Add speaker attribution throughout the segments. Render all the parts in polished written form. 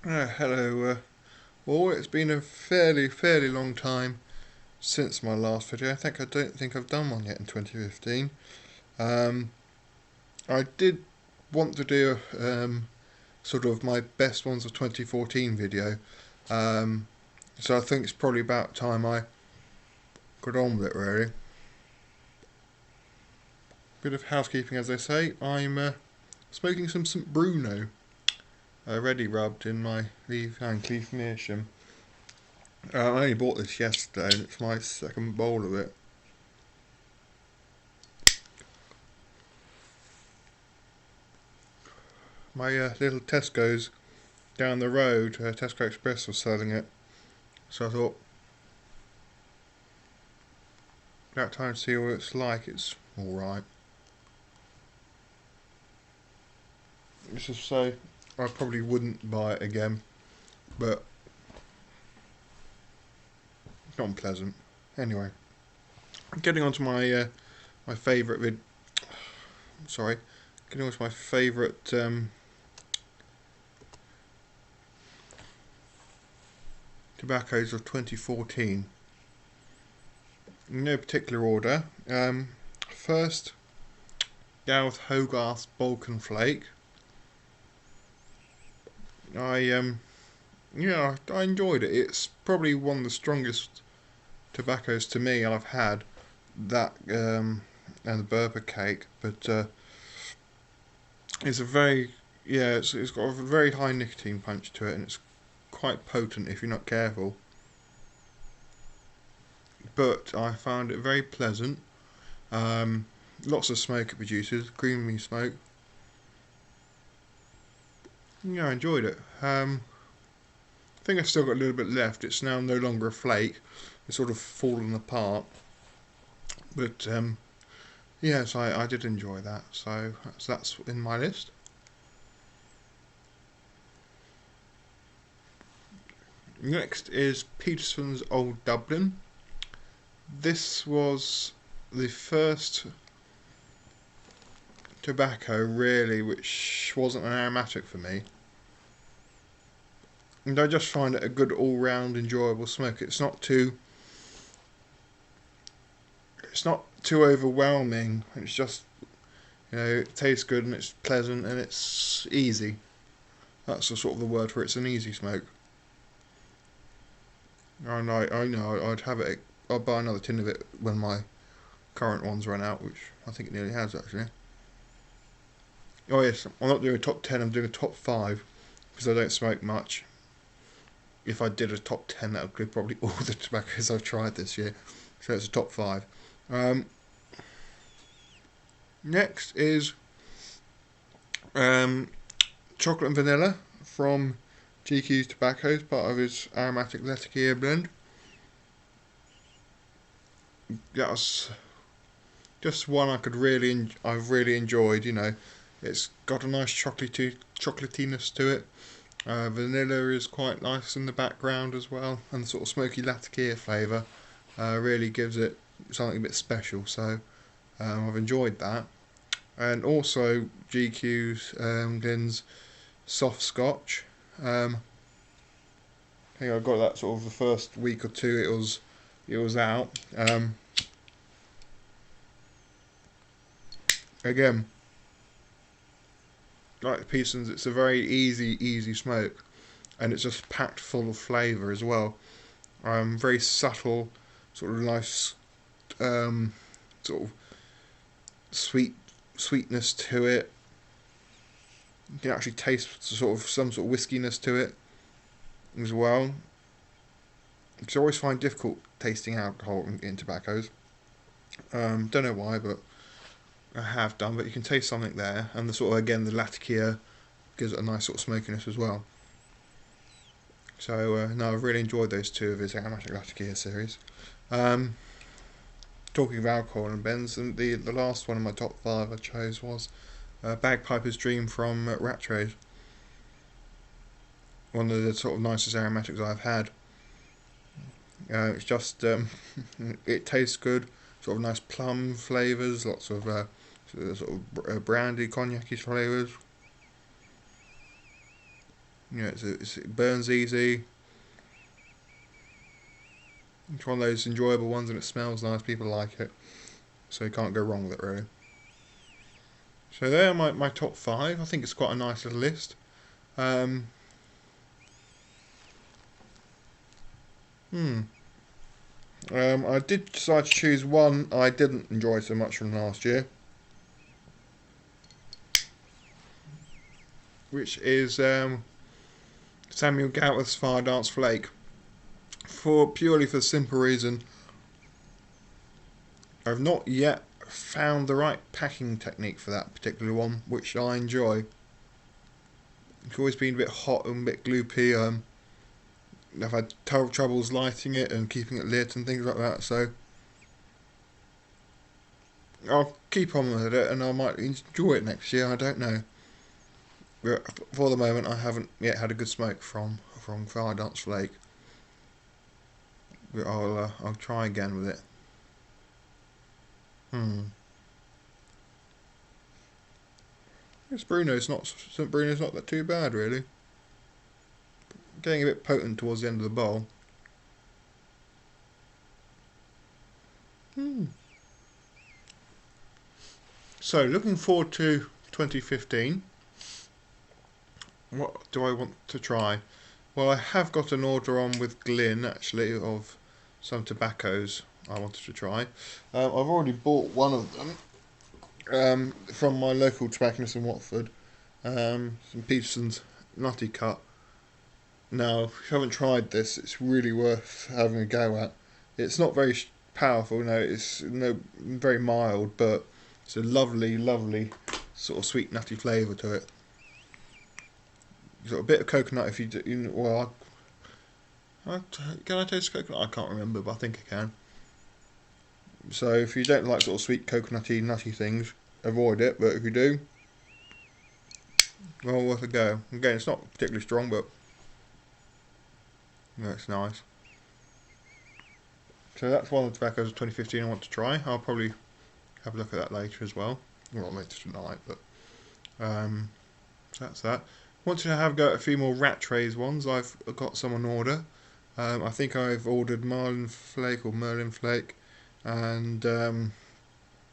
Speaker 1: Hello, all. It's been a fairly long time since my last video. I don't think I've done one yet in 2015. Um, I did want to do sort of my best ones of 2014 video. So I think it's probably about time I got on with it, really. Bit of housekeeping, as they say. I'm smoking some St Bruno, ready rubbed in my Leaf and Cleef Meerschaum. I only bought this yesterday and it's my second bowl of it. My little Tesco's down the road, Tesco Express, was selling it. So I thought, that time to see what it's like. It's alright. Just to say, I probably wouldn't buy it again, but it's not unpleasant. Anyway, getting on to my favourite getting on to my favourite tobaccos of 2014. In no particular order. First, Gareth Hogarth's Balkan Flake. I enjoyed it. It's probably one of the strongest tobaccos to me I've had. That and the Berber cake, but it's it's got a very high nicotine punch to it, and it's quite potent if you're not careful. But I found it very pleasant. Lots of smoke it produces, creamy smoke. Yeah, I enjoyed it. I think I've still got a little bit left. It's now no longer a flake. It's sort of fallen apart. But yes, I did enjoy that. So that's in my list. Next is Peterson's Old Dublin. This was the first tobacco really which wasn't an aromatic for me, and I just find it a good all-round enjoyable smoke. It's not too overwhelming. It's just, it tastes good and it's pleasant and it's easy. That's the sort of the word for it. It's an easy smoke. I know I'd have it. I'll buy another tin of it when my current ones run out, which I think it nearly has actually. Oh yes, I'm not doing a top 10, I'm doing a top 5, because I don't smoke much. If I did a top 10, that would be probably all the tobaccos I've tried this year. So it's a top 5. Next is chocolate and vanilla from GQ's Tobaccos, part of his aromatic Latakia blend. That was just one I've really enjoyed. It's got a nice chocolatiness to it. Vanilla is quite nice in the background as well, and the sort of smoky Latakia flavour really gives it something a bit special. So I've enjoyed that, and also GQ's Glen's soft Scotch. I think I got that sort of the first week or two it was out. Again, like the Peterson's, it's a very easy smoke, and it's just packed full of flavour as well. Very subtle, sort of nice, sort of sweetness to it. You can actually taste some sort of whiskiness to it as well. Because I always find difficult tasting alcohol in tobaccos. Don't know why, but I have done. But you can taste something there, and the Latakia gives it a nice sort of smokiness as well. So no, I've really enjoyed those two of his aromatic Latakia series. Talking of alcohol and bends, and the last one in my top 5 I chose was Bagpipers Dream from Rattray. One of the sort of nicest aromatics I've had. It's just it tastes good, sort of nice plum flavours, lots of brandy, cognac-y flavours. You know, it burns easy. It's one of those enjoyable ones, and it smells nice. People like it, so you can't go wrong with it really. So there are my top 5. I think it's quite a nice little list. Um, hmm. I did decide to choose one I didn't enjoy so much from last year, which is Samuel Gowith's Fire Dance Flake. Purely for the simple reason, I've not yet found the right packing technique for that particular one, which I enjoy. It's always been a bit hot and a bit gloopy. I've had troubles lighting it and keeping it lit and things like that, so I'll keep on with it and I might enjoy it next year, I don't know. But for the moment I haven't yet had a good smoke from Fire Dance Flake. But I'll try again with it. St Bruno's not that too bad really. Getting a bit potent towards the end of the bowl. So looking forward to 2015. What do I want to try? Well, I have got an order on with Glyn actually of some tobaccos I wanted to try. I've already bought one of them from my local tobacconist in Watford. Some Peterson's Nutty Cut. Now, if you haven't tried this, it's really worth having a go at. It's not very powerful, it's very mild, but it's a lovely, lovely sort of sweet nutty flavour to it. You've got a bit of coconut if you do. Well, can I taste coconut? I can't remember, but I think I can. So if you don't like sort of sweet coconutty, nutty things, avoid it. But if you do, well worth a go. Again, it's not particularly strong, but it's nice. So that's one of the tobaccos of 2015 I want to try. I'll probably have a look at that later as well. Well, not later tonight, but so that's that. Want to have go at a few more Rattrays ones. I've got some on order. I think I've ordered Merlin Flake and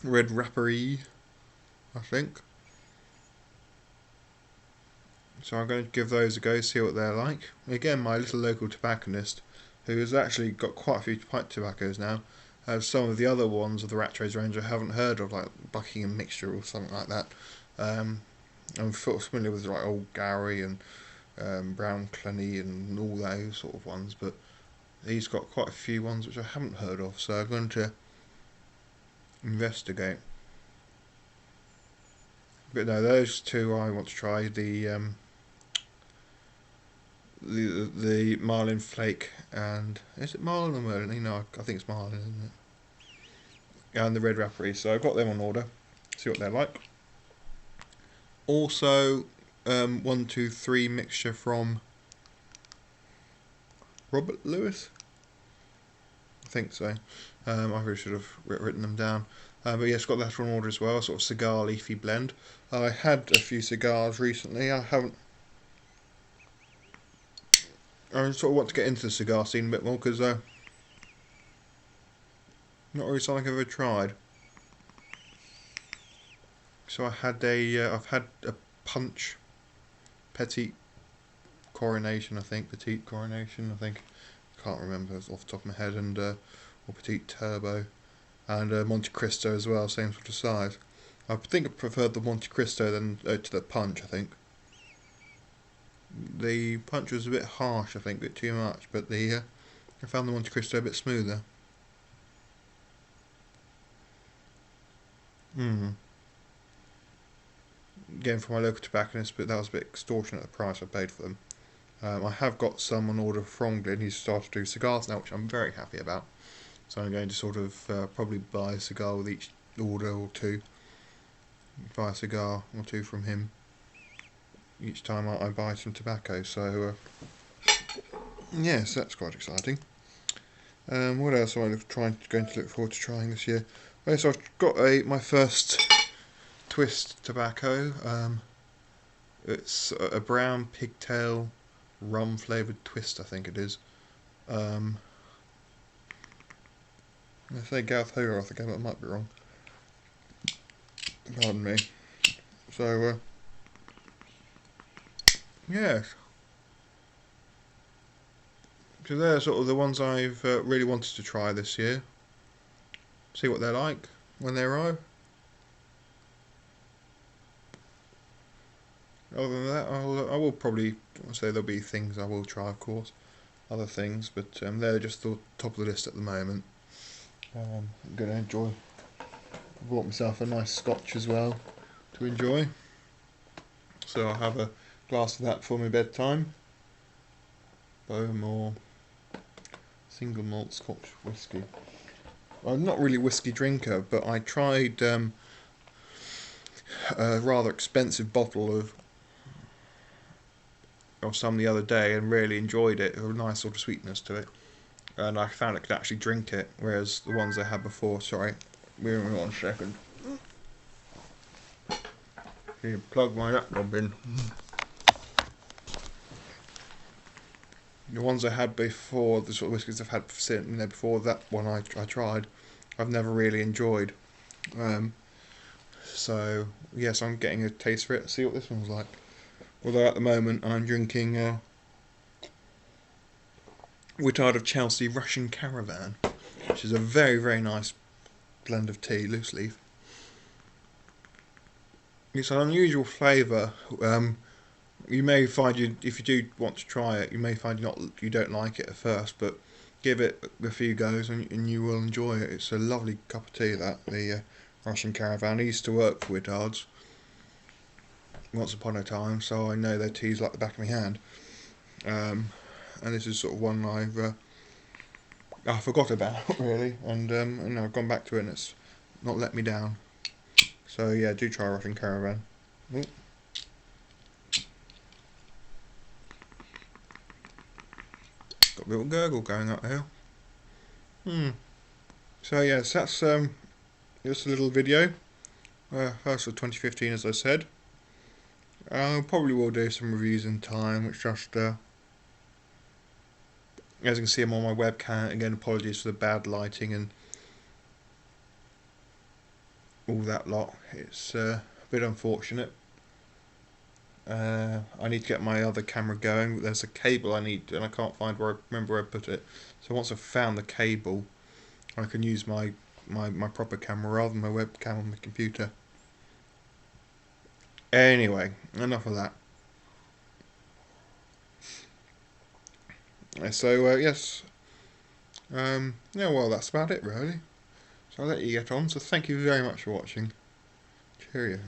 Speaker 1: Red Rattray, I think. So I'm going to give those a go, see what they're like. Again, my little local tobacconist, who has actually got quite a few pipe tobaccos now, has some of the other ones of the Rattrays range I haven't heard of, like Buckingham Mixture or something like that. I'm familiar with like Old Gary and Brown Clenny and all those sort of ones, but he's got quite a few ones which I haven't heard of, so I'm going to investigate. But no, those two I want to try. The Marlin Flake and is it Marlin or Merlin? No, I think it's Marlin, isn't it? And the Red Rattray. So I've got them on order. See what they're like. Also, 123 mixture from Robert Lewis. I think so. I really should have written them down. But yes, got that on order as well. Sort of cigar leafy blend. I had a few cigars recently. I sort of want to get into the cigar scene a bit more because not really something I've ever tried. So I've had a Punch Petite Coronation, I think. Can't remember off the top of my head, and or Petite Turbo, and Monte Cristo as well, same sort of size. I think I preferred the Monte Cristo to the Punch. I think the Punch was a bit harsh, I think, a bit too much, but I found the Monte Cristo a bit smoother. Again, from my local tobacconist, but that was a bit extortionate at the price I paid for them. I have got some on order from Glyn. He's started to do cigars now, which I'm very happy about. So I'm going to sort of probably buy a cigar with each order or two. Buy a cigar or two from him each time I buy some tobacco. So yes, that's quite exciting. What else am I going to look forward to trying this year? Well, so I've got my first twist tobacco. It's a brown pigtail rum flavoured twist, I think it is. I say Gareth Hogarth again, but I might be wrong. Pardon me. So, yes. So they're sort of the ones I've really wanted to try this year. See what they're like when they arrive. Other than that, I will probably say there'll be things I will try, of course, other things, but they're just the top of the list at the moment. I'm going to enjoy. I bought myself a nice Scotch as well to enjoy, so I'll have a glass of that for my bedtime. Bowmore single malt Scotch whisky. I'm not really a whisky drinker, but I tried a rather expensive bottle of some the other day and really enjoyed it. It had a nice sort of sweetness to it, and I found I could actually drink it, whereas the ones I had before, sorry, wait 1 second. You plug my laptop in. The ones I had before, the sort of whiskies I've had sitting there before that one I tried, I've never really enjoyed. So yes, I'm getting a taste for it. See what this one's like. Although at the moment I'm drinking Wittard of Chelsea Russian Caravan, which is a very, very nice blend of tea, loose leaf. It's an unusual flavour. You may find if you do want to try it, you may find you don't like it at first, but give it a few goes and you will enjoy it. It's a lovely cup of tea, that, the Russian Caravan. I used to work for Wittard's once upon a time, so I know their teas like the back of my hand. And this is sort of one I forgot about really, and I've gone back to it and it's not let me down. So yeah, do try Russian Caravan. Ooh. Got a little gurgle going up here. So yes, that's just a little video. First of 2015, as I said. Probably will do some reviews in time, which just as you can see, I'm on my webcam again. Apologies for the bad lighting and all that lot. It's a bit unfortunate. I need to get my other camera going. There's a cable I need, and I can't remember where I put it. So once I've found the cable, I can use my proper camera rather than my webcam on the computer. Anyway, enough of that. So yes, yeah, well, that's about it really. So I'll let you get on. So thank you very much for watching. Cheerio.